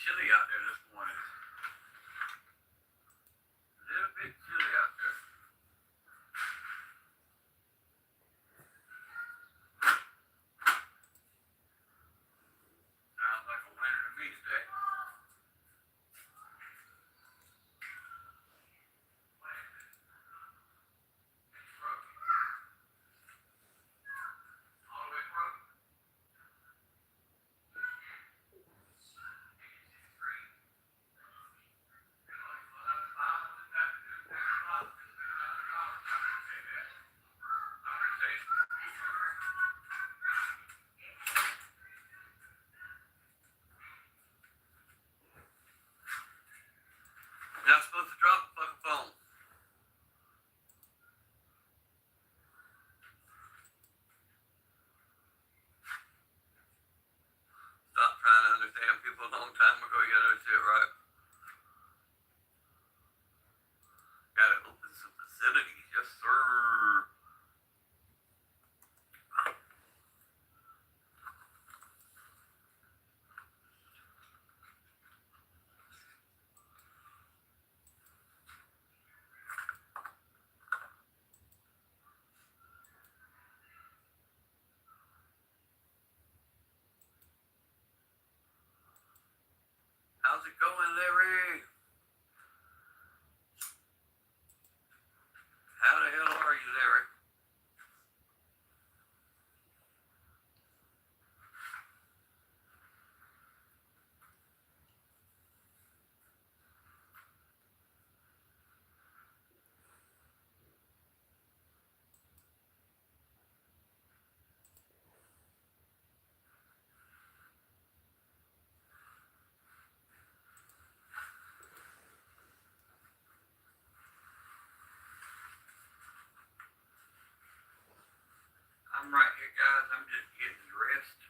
chilly out there this morning. A little bit chilly out there. Sounds like a winter to me today. Not supposed to drop the fucking phone. Stop trying to understand people a long time ago. You gotta understand it right. Gotta open some facilities. Yes, sir. How's it going, Larry? How the hell are you, Larry? I'm right here, guys. I'm just getting dressed.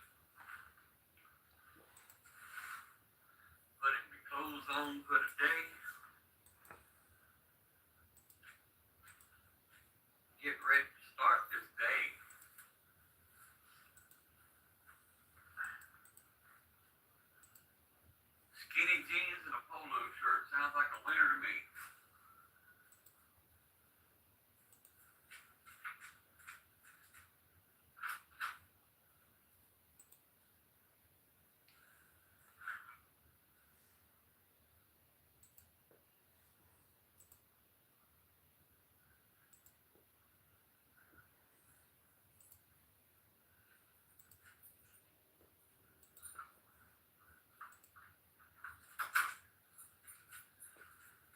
Putting my clothes on for the day. Get ready to start this day. Skinny jeans and a polo shirt. Sounds like a winter to me.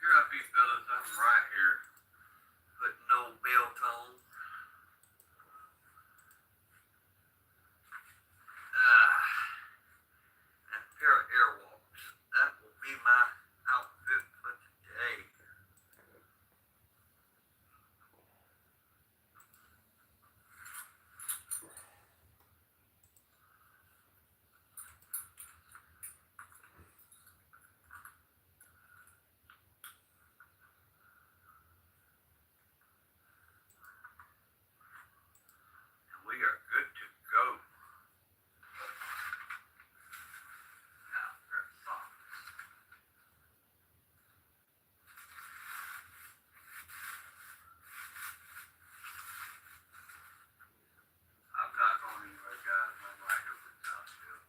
Here I be, fellas. I'm right here. Putting no belt on. And a pair of Airwalks. That will be my outfit for today. And we are good to go. Now, a pair of socks. I'm not going anywhere, guys. I'm right here with y'all still.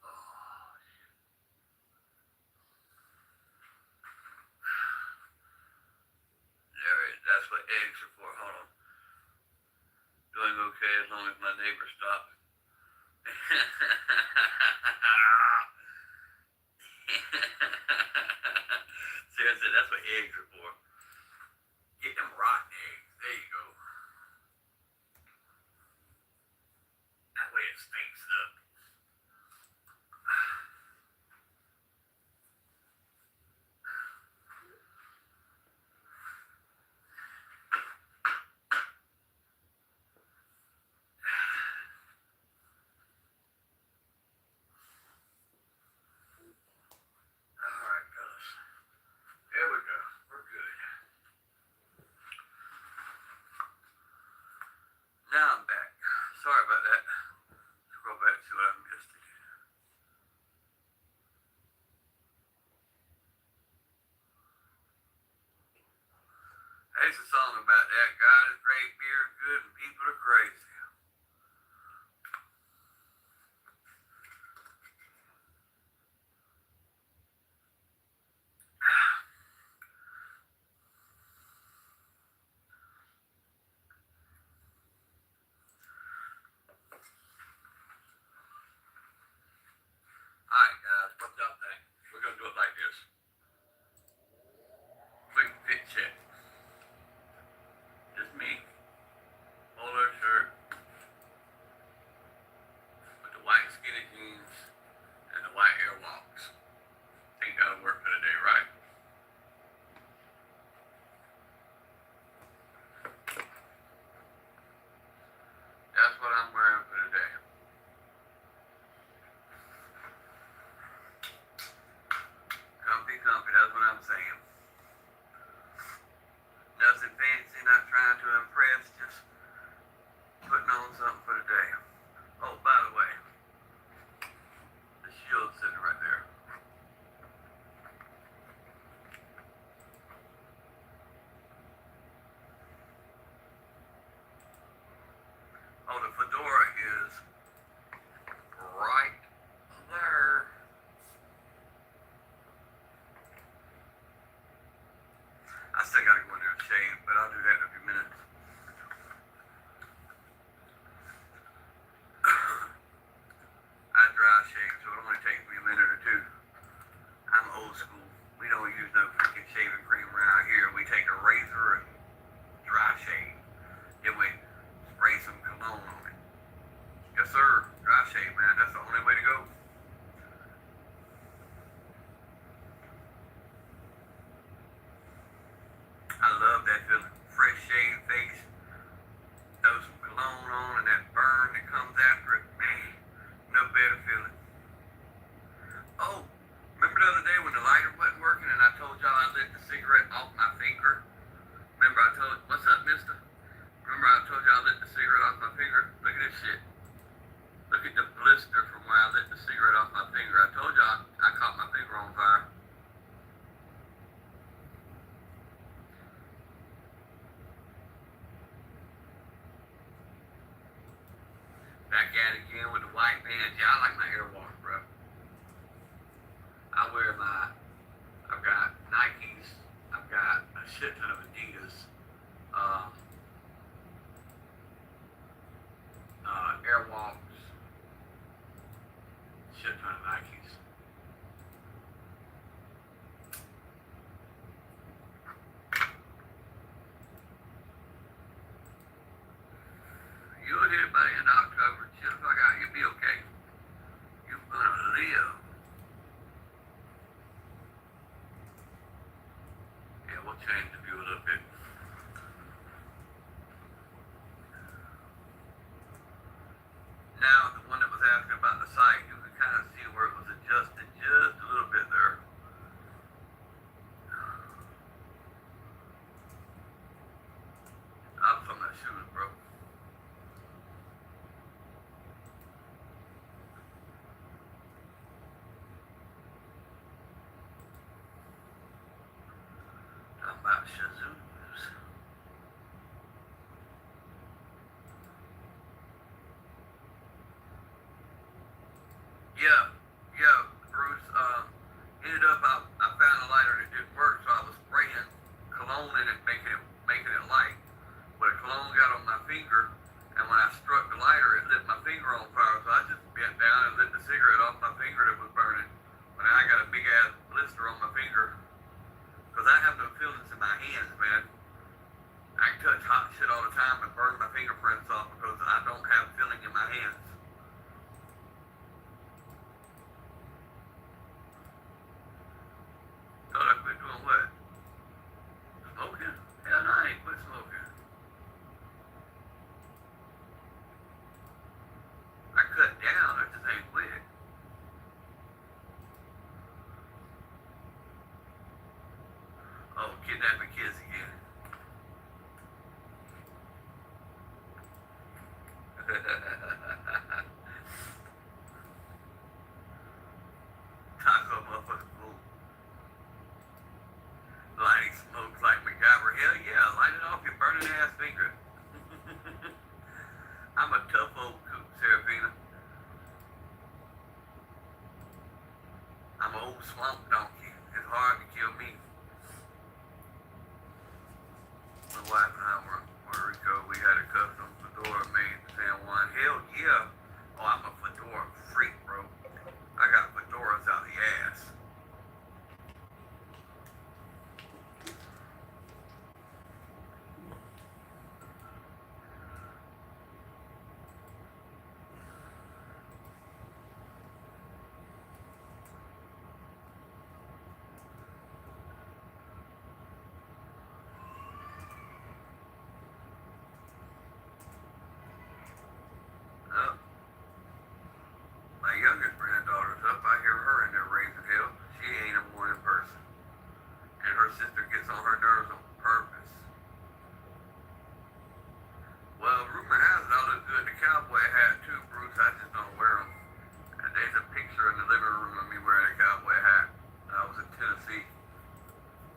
Oh, that's what eggs are for. Hold on. Doing okay as long as my neighbor stops. Seriously, that's what eggs are for. Get them rotten eggs. There you go. That way it stinks up. Alright, fellas. There we go. We're good. Now I'm back. Sorry about that. Took a Yes, sir. Dry shave, man. That's the only way to go. I love that feeling. Fresh shaved face, throw some cologne on, and that burn that comes after it. Man, no better feeling. Oh, remember the other day when the lighter wasn't working and I told y'all I lit the cigarette off my finger? Remember I told, what's up, mister? Remember I told y'all I lit the cigarette off my finger? Look at this shit. Look at the blister from where I lit the cigarette off my finger. I told y'all I caught my finger on fire. Back at it again with the white pants. Yeah, I like my hair wash, bro. I wear I've got Nikes, I've got a shit ton of Adidas, um, Airwalks, shit ton of Nikes. You'll hit by the end of October. Chill the fuck out. You'll be okay. You're gonna live. Yeah, we'll change the view a little bit. Now, the one that was asking about the site, you can kind of see where it was adjusted just a little bit there. I was on my shoes, bro. Talking about shazoos. Yeah, yeah, Bruce. Ended up I found a lighter that didn't work, so I was spraying cologne in it, making it light. But the cologne got on my finger, and when I struck the lighter, it lit my finger on fire. So I just bent down and lit the cigarette off my finger that was burning. But now I got a big ass blister on my finger, cause I have no feelings in my hands, man. I can touch hot shit all the time and burn my fingerprints off because I don't have feeling in my hands. Thought I quit doing what? Smoking? Hell no, I ain't quit smoking. I cut down, I just ain't quit. Oh, kidnapping kids again. Taco motherfucker fool. Lighting smokes like MacGyver. Hell yeah, light it off your burning ass finger. I'm a tough old coot, Serafina. I'm an old swamp donkey. It's hard to kill me. My wife and I were in Puerto Rico. We had a custom fedora made in San Juan. Hell yeah. Oh, I'm a fedora freak, bro. I got fedoras out the ass. Oh, my youngest granddaughter's up. I hear her in there raising hell. She ain't a morning person. And her sister gets on her nerves on purpose. Well, rumor has it I look good in the cowboy hat too, Bruce. I just don't wear them. And there's a picture in the living room of me wearing a cowboy hat. I was in Tennessee,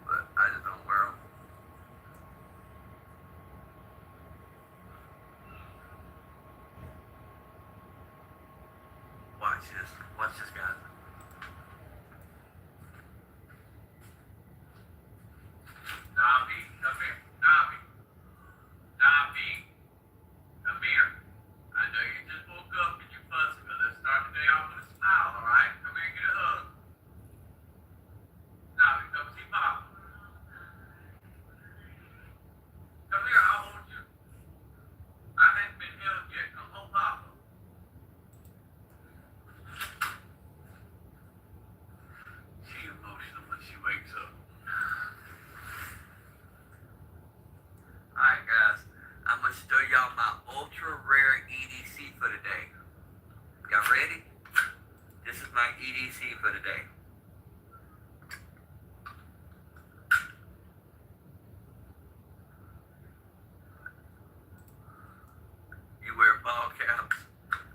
but I just don't wear them. Watch this. Watch this, guys. Navi, come here. Navi. Navi. Come here. I know you just woke up and you're fussing, but let's start the day off with a smile, alright? Come here and get a hug. Navi, come see Papa. Come here, I'll hold you. I haven't been held yet. Come hold Papa. EDC for the day? You wear ball caps.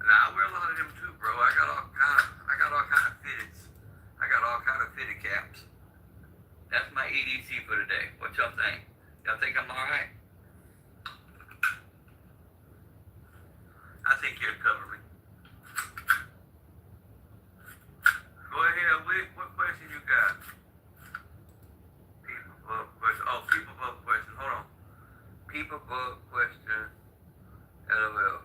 Now I wear a lot of them too, bro. I got all kind of fitteds. I got all kind of fitted caps. That's my EDC for the day. What y'all think? Y'all think I'm alright? I think you'll cover me. Go ahead, Wick. What question you got? People above question. Oh, people above question. Hold on. People above question. LOL.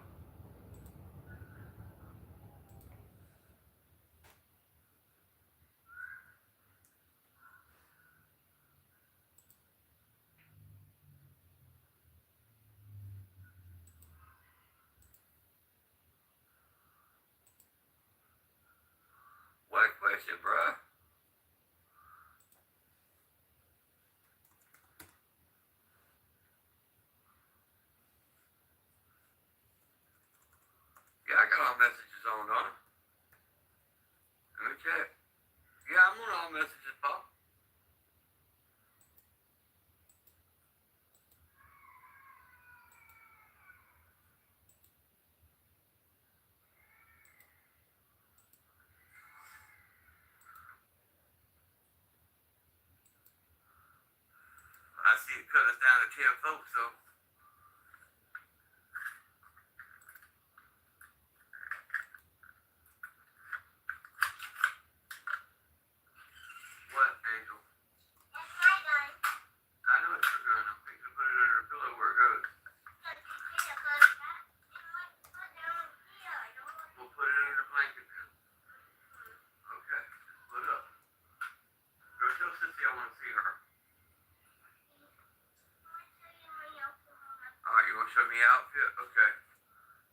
What question, bruh? Yeah, I got all messages on, don't I? Let me check. Yeah, I'm on all messages, Paul. I see it cut us down to 10 folks, so. What, Angel? That's my gun. I know it's your gun. I'm thinking to put it under the pillow where it goes. We'll put it under the blanket then. Okay, put it up. Go tell Sissy I want to see her. Alright, you want to show me your outfit? Okay.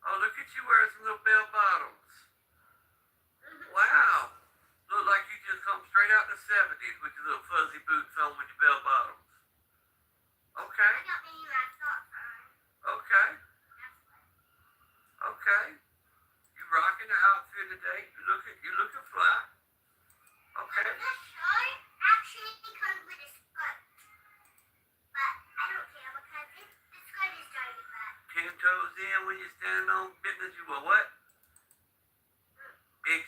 Oh, look at you wearing some little bell bottoms. Wow. Look like you just come straight out the 70s with your little fuzzy boots on with your bell bottoms. Okay. Okay. Okay. You rocking the outfit today. You looking fly. Okay. This shirt actually comes with a skirt. But I don't care because the skirt is dirty back. 10 toes in when you're standing on business. You will what? Big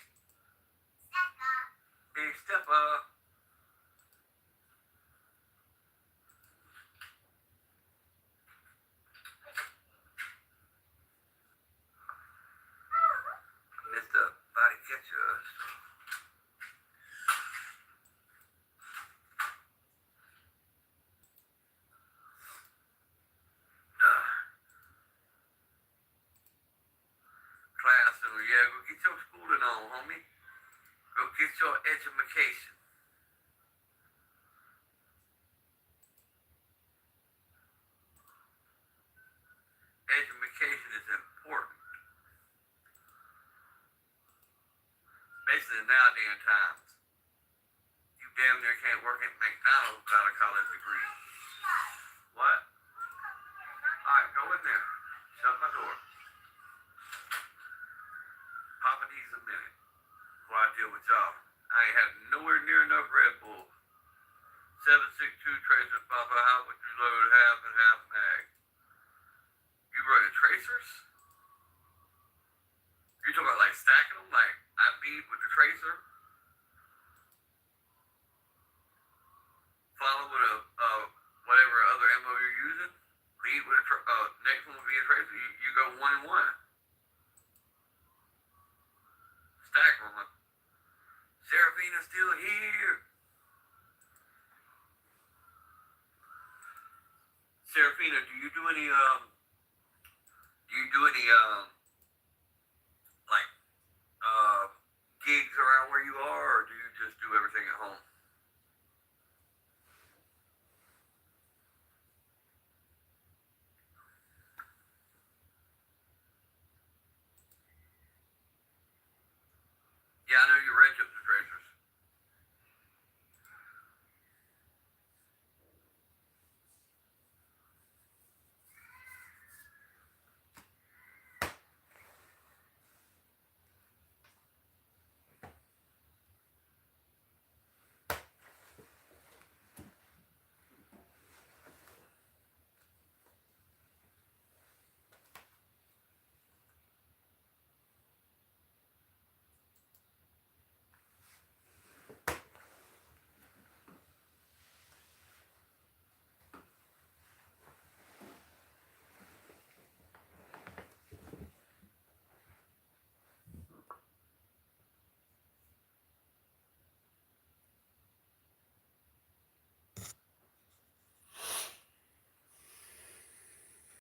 stepper. Mr. Body Catchers. Classroom, yeah, go get your schooling on, homie. Go get your education. Education is important. Especially in nowadays times. You damn near can't work at McDonald's without a college degree. What? Alright, go in there. Shut my door. Papa needs a minute before I deal with y'all. I ain't had nowhere near enough Red Bull. 762 Tracer Papa, how would you load half and half mag? You running tracers? You talking about like stacking them, like I beat with the tracer? Follow with a whatever other ammo you're using. Lead with a next one will be a tracer. You go 1 and 1. Stack them. Seraphina's still here. Seraphina, do you do any like gigs around where you are, or do you just do everything at home? Yeah, I know you registered